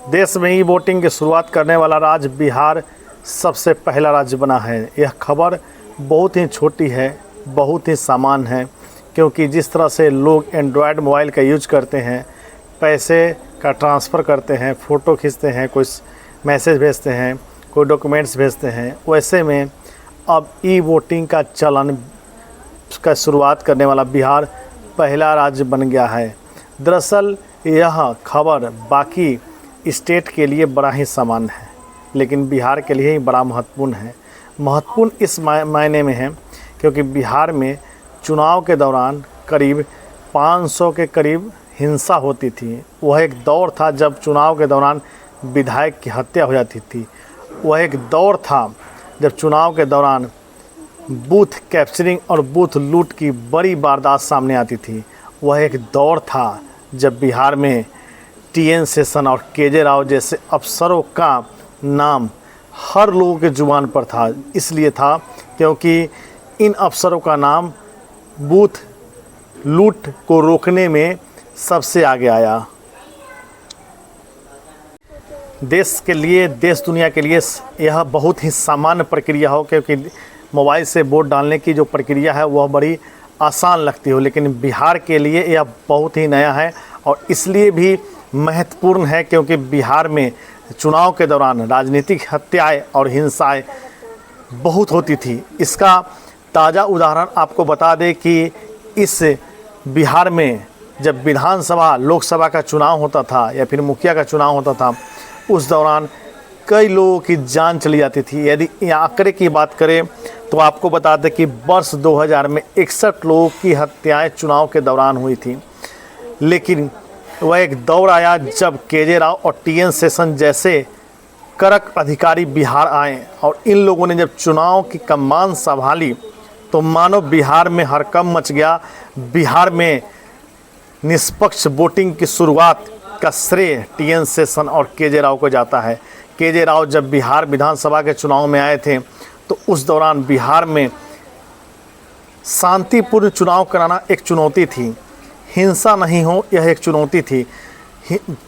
देश में e voting की शुरुआत करने वाला राज्य बिहार सबसे पहला राज्य बना है। यह खबर बहुत ही छोटी है, बहुत ही सामान्य है, क्योंकि जिस तरह से लोग एंड्रॉयड मोबाइल का यूज करते हैं, पैसे का ट्रांसफ़र करते हैं, फ़ोटो खींचते हैं, कोई मैसेज भेजते हैं, कोई डॉक्यूमेंट्स भेजते हैं, वैसे में अब ई वोटिंग का चलन का शुरुआत करने वाला बिहार पहला राज्य बन गया है। दरअसल यह खबर बाकी स्टेट के लिए बड़ा ही सामान्य है, लेकिन बिहार के लिए ही बड़ा महत्वपूर्ण है। महत्वपूर्ण इस मायने में है क्योंकि बिहार में चुनाव के दौरान करीब 500 के करीब हिंसा होती थी। वह एक दौर था जब चुनाव के दौरान विधायक की हत्या हो जाती थी। वह एक दौर था जब चुनाव के दौरान बूथ कैप्चरिंग और बूथ लूट की बड़ी वारदात सामने आती थी। वह एक दौर था जब बिहार में टी.एन. शेषन और के.जे. राव जैसे अफसरों का नाम हर लोगों के जुबान पर था। इसलिए था क्योंकि इन अफसरों का नाम बूथ लूट को रोकने में सबसे आगे आया। देश के लिए, देश दुनिया के लिए यह बहुत ही सामान्य प्रक्रिया हो, क्योंकि मोबाइल से वोट डालने की जो प्रक्रिया है वह बड़ी आसान लगती हो, लेकिन बिहार के लिए यह बहुत ही नया है और इसलिए भी महत्वपूर्ण है क्योंकि बिहार में चुनाव के दौरान राजनीतिक हत्याएं और हिंसाएं बहुत होती थी। इसका ताज़ा उदाहरण आपको बता दें कि इस बिहार में जब विधानसभा लोकसभा का चुनाव होता था या फिर मुखिया का चुनाव होता था, उस दौरान कई लोगों की जान चली जाती थी। यदि आंकड़े की बात करें तो आपको बता दें कि वर्ष 2000 में 61 लोगों की हत्याएं चुनाव के दौरान हुई थी। लेकिन वह एक दौर आया जब के.जे. राव और टी.एन. शेषन जैसे कड़क अधिकारी बिहार आए और इन लोगों ने जब चुनाव की कमान संभाली तो मानो बिहार में हड़कंप मच गया। बिहार में निष्पक्ष वोटिंग की शुरुआत का श्रेय टी.एन. शेषन और के.जे. राव को जाता है। के.जे. राव जब बिहार विधानसभा के चुनाव में आए थे तो उस दौरान बिहार में शांतिपूर्ण चुनाव कराना एक चुनौती थी। हिंसा नहीं हो, यह एक चुनौती थी।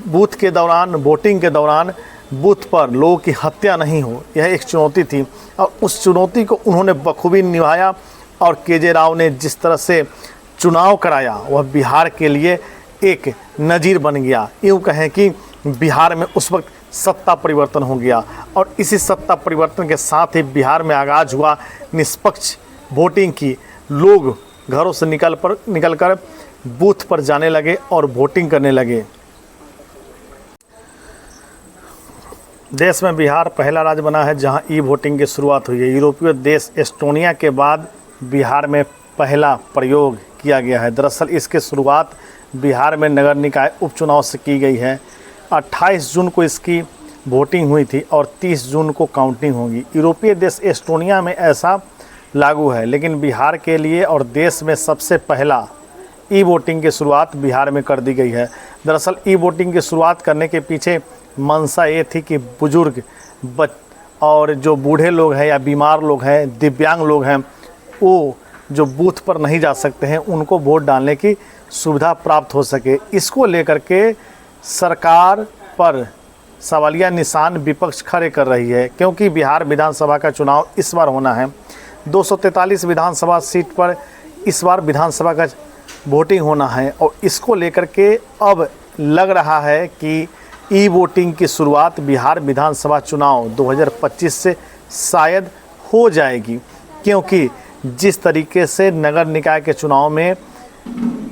बूथ के दौरान, वोटिंग के दौरान बूथ पर लोगों की हत्या नहीं हो, यह एक चुनौती थी और उस चुनौती को उन्होंने बखूबी निभाया। और के.जे. राव ने जिस तरह से चुनाव कराया वह बिहार के लिए एक नज़ीर बन गया। यूँ कहें कि बिहार में उस वक्त सत्ता परिवर्तन हो गया और इसी सत्ता परिवर्तन के साथ ही बिहार में आगाज़ हुआ निष्पक्ष वोटिंग की। लोग घरों से निकलकर बूथ पर जाने लगे और वोटिंग करने लगे। देश में बिहार पहला राज्य बना है जहां ई वोटिंग की शुरुआत हुई है। यूरोपीय देश एस्टोनिया के बाद बिहार में पहला प्रयोग किया गया है। दरअसल इसकी शुरुआत बिहार में नगर निकाय उपचुनाव से की गई है। 28 जून को इसकी वोटिंग हुई थी और 30 जून को काउंटिंग होगी। यूरोपीय देश एस्टोनिया में ऐसा लागू है, लेकिन बिहार के लिए और देश में सबसे पहला ई वोटिंग की शुरुआत बिहार में कर दी गई है। दरअसल ई वोटिंग की शुरुआत करने के पीछे मंशा ये थी कि बुजुर्ग और जो बूढ़े लोग हैं या बीमार लोग हैं, दिव्यांग लोग हैं, वो जो बूथ पर नहीं जा सकते हैं, उनको वोट डालने की सुविधा प्राप्त हो सके। इसको लेकर के सरकार पर सवालिया निशान विपक्ष खड़े कर रही है, क्योंकि बिहार विधानसभा का चुनाव इस बार होना है। 243 विधानसभा सीट पर इस बार विधानसभा का वोटिंग होना है और इसको लेकर के अब लग रहा है कि ई वोटिंग की शुरुआत बिहार विधानसभा चुनाव 2025 से शायद हो जाएगी, क्योंकि जिस तरीके से नगर निकाय के चुनाव में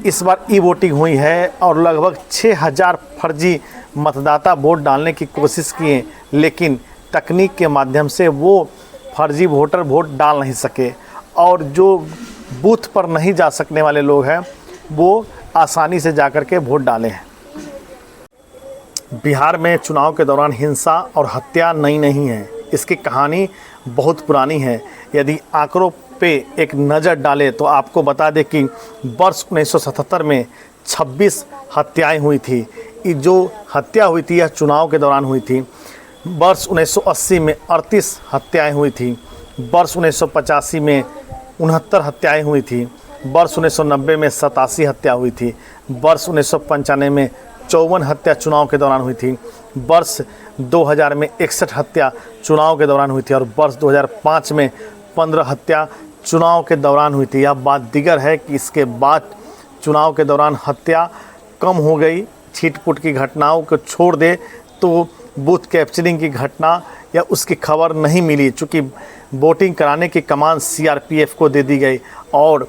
इस बार ई वोटिंग हुई है और लगभग 6000 फर्जी मतदाता वोट डालने की कोशिश किए, लेकिन तकनीक के माध्यम से वो फर्जी वोटर वोट डाल नहीं सके और जो बूथ पर नहीं जा सकने वाले लोग हैं वो आसानी से जाकर के वोट डाले हैं। बिहार में चुनाव के दौरान हिंसा और हत्या नई नहीं है, इसकी कहानी बहुत पुरानी है। यदि आंकड़ों पे एक नज़र डालें तो आपको बता दें कि वर्ष 1977 में 26 हत्याएं हुई थी। ये जो हत्या हुई थी यह चुनाव के दौरान हुई थी। वर्ष 1980 में 38 हत्याएं हुई थी। वर्ष 1985 में 69 हत्याएं हुई थी। वर्ष 1990 में 87 हत्या हुई थी। वर्ष 1995 में 54 हत्या चुनाव के दौरान हुई थी। वर्ष 2000 में 61 हत्या चुनाव के दौरान हुई थी और वर्ष 2005 में 15 हत्या चुनाव के दौरान हुई थी। यह बात दीगर है कि इसके बाद चुनाव के दौरान हत्या कम हो गई। छीट-पुट की घटनाओं को छोड़ दे तो बूथ कैप्चरिंग की घटना या उसकी खबर नहीं मिली, चूँकि वोटिंग कराने की कमान सीआरपीएफ को दे दी गई और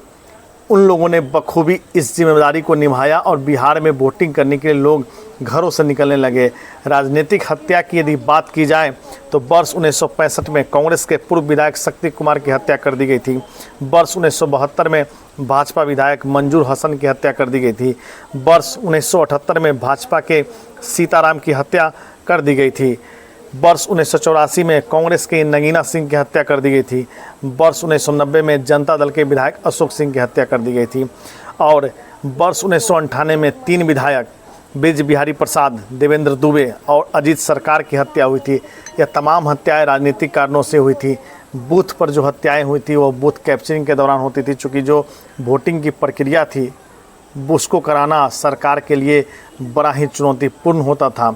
उन लोगों ने बखूबी इस जिम्मेदारी को निभाया और बिहार में वोटिंग करने के लिए लोग घरों से निकलने लगे। राजनीतिक हत्या की यदि बात की जाए तो वर्ष 1965 में कांग्रेस के पूर्व विधायक शक्ति कुमार की हत्या कर दी गई थी। वर्ष 1972 में भाजपा विधायक मंजूर हसन की हत्या कर दी गई थी। वर्ष 1978 में भाजपा के सीताराम की हत्या कर दी गई थी। वर्ष 1984 में कांग्रेस के नगीना सिंह की हत्या कर दी गई थी। वर्ष 1990 में जनता दल के विधायक अशोक सिंह की हत्या कर दी गई थी और वर्ष 1998 में 3 विधायक ब्रिज बिहारी प्रसाद, देवेंद्र दुबे और अजीत सरकार की हत्या हुई थी। यह तमाम हत्याएं राजनीतिक कारणों से हुई थी। बूथ पर जो हत्याएं हुई थी वो बूथ कैप्चरिंग के दौरान होती थी, चूँकि जो वोटिंग की प्रक्रिया थी उसको कराना सरकार के लिए बड़ा ही चुनौतीपूर्ण होता था।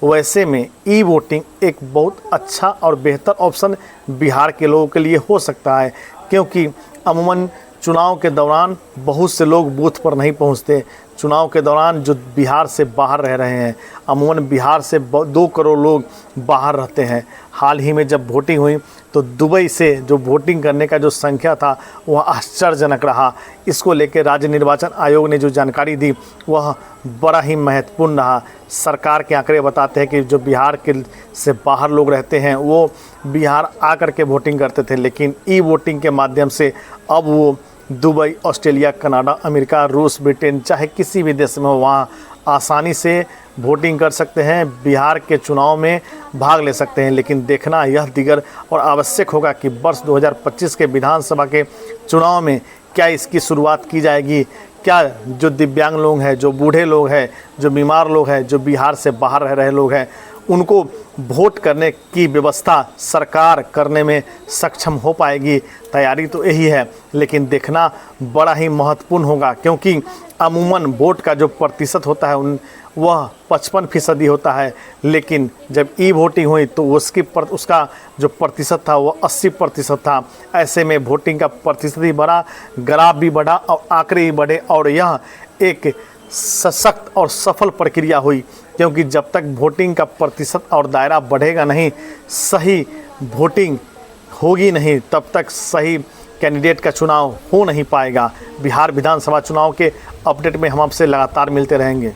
वैसे में ई वोटिंग एक बहुत अच्छा और बेहतर ऑप्शन बिहार के लोगों के लिए हो सकता है, क्योंकि अमूमन चुनाव के दौरान बहुत से लोग बूथ पर नहीं पहुंचते। चुनाव के दौरान जो बिहार से बाहर रह रहे हैं, अमूमन बिहार से 2 करोड़ लोग बाहर रहते हैं। हाल ही में जब वोटिंग हुई तो दुबई से जो वोटिंग करने का जो संख्या था वह आश्चर्यजनक रहा। इसको लेकर राज्य निर्वाचन आयोग ने जो जानकारी दी वह बड़ा ही महत्वपूर्ण रहा। सरकार के आंकड़े बताते हैं कि जो बिहार के से बाहर लोग रहते हैं वो बिहार आकर के वोटिंग करते थे, लेकिन ई वोटिंग के माध्यम से अब वो दुबई, ऑस्ट्रेलिया, कनाडा, अमेरिका, रूस, ब्रिटेन, चाहे किसी भी देश में हो वहाँ आसानी से वोटिंग कर सकते हैं, बिहार के चुनाव में भाग ले सकते हैं। लेकिन देखना यह दिगर और आवश्यक होगा कि वर्ष 2025 के विधानसभा के चुनाव में क्या इसकी शुरुआत की जाएगी। क्या जो दिव्यांग लोग हैं, जो बूढ़े लोग हैं, जो बीमार लोग हैं, जो बिहार से बाहर रह रहे लोग हैं, उनको वोट करने की व्यवस्था सरकार करने में सक्षम हो पाएगी। तैयारी तो यही है, लेकिन देखना बड़ा ही महत्वपूर्ण होगा, क्योंकि अमूमन वोट का जो प्रतिशत होता है वह 55% होता है, लेकिन जब ई वोटिंग हुई तो उसका जो प्रतिशत था वो 80% था। ऐसे में वोटिंग का प्रतिशत भी बढ़ा, ग्राफ भी बढ़ा और आंकड़े भी बढ़े और यह एक सशक्त और सफल प्रक्रिया हुई, क्योंकि जब तक वोटिंग का प्रतिशत और दायरा बढ़ेगा नहीं, सही वोटिंग होगी नहीं, तब तक सही कैंडिडेट का चुनाव हो नहीं पाएगा। बिहार विधानसभा चुनाव के अपडेट में हम आपसे लगातार मिलते रहेंगे।